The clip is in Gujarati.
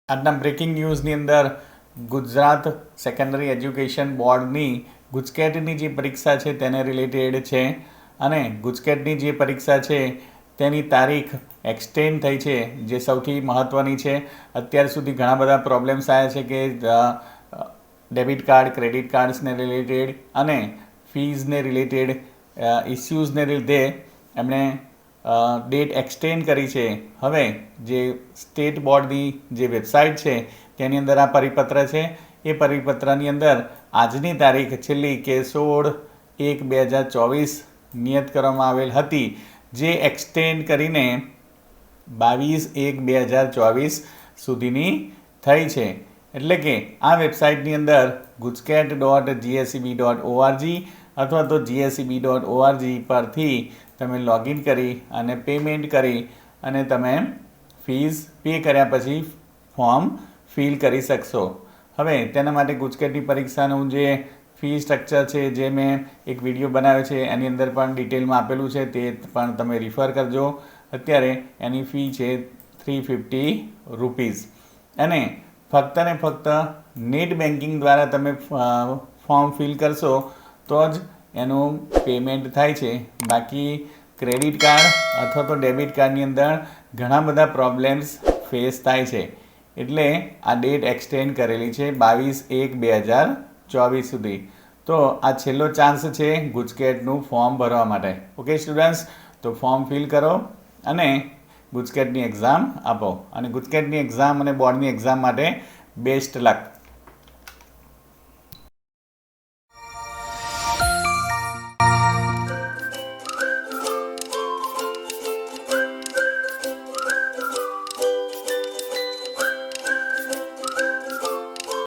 આજના બ્રેકિંગ ન્યૂઝની અંદર ગુજરાત સેકન્ડરી એજ્યુકેશન બોર્ડની ગુજકેટની જે પરીક્ષા છે તેને રિલેટેડ છે અને ગુજકેટની જે પરીક્ષા છે તેની તારીખ એક્સટેન્ડ થઈ છે, જે સૌથી મહત્ત્વની છે. અત્યાર સુધી ઘણા બધા પ્રોબ્લેમ્સ આવ્યા છે કે ડેબિટ કાર્ડ, ક્રેડિટ કાર્ડ્સને રિલેટેડ અને ફીઝને રિલેટેડ ઇસ્યુઝને લીધે એમણે ડેટ એક્સટેન્ડ કરી છે. હવે જે સ્ટેટ બોર્ડની જે વેબસાઇટ છે તેની અંદર આ પરિપત્ર છે. એ પરિપત્રની અંદર આજની તારીખ છેલ્લી કે 16/1/2024 નિયત કરવામાં આવેલ હતી, જે એક્સટેન્ડ કરીને 22/1/2024 સુધીની થઈ છે. એટલે કે આ વેબસાઇટની અંદર gujacat.gseb.org અથવા તો gseb.org પરથી તમે લોગિન કરી અને પેમેન્ટ કરી અને તમે ફીઝ પે કર્યા પછી ફોર્મ ફિલ કરી શકશો. હવે તેના માટે ગુજકેટની પરીક્ષાનું જે ફી સ્ટ્રક્ચર છે, જે મેં એક વિડીયો બનાવ્યો છે એની અંદર પણ ડિટેલમાં આપેલું છે, તે પણ તમે રિફર કરજો. અત્યારે એની ફી છે ₹350 અને ફક્ત ને ફક્ત નેટ બેન્કિંગ દ્વારા તમે ફોર્મ ફિલ કરશો તો જ એનું પેમેન્ટ થાય છે. બાકી ક્રેડિટ કાર્ડ અથવા તો ડેબિટ કાર્ડની અંદર ઘણા બધા પ્રોબ્લેમ્સ ફેસ થાય છે. એટલે આ ડેટ એક્સટેન્ડ કરેલી છે 22/1/2024 સુધી. તો આ છેલ્લો ચાન્સ છે ગુજકેટનું ફોર્મ ભરવા માટે. ઓકે સ્ટુડન્ટ્સ, તો ફોર્મ ફિલ કરો અને ગુજકેટની એક્ઝામ આપો. અને ગુજકેટની એક્ઝામ અને બોર્ડની એક્ઝામ માટે બેસ્ટ લક.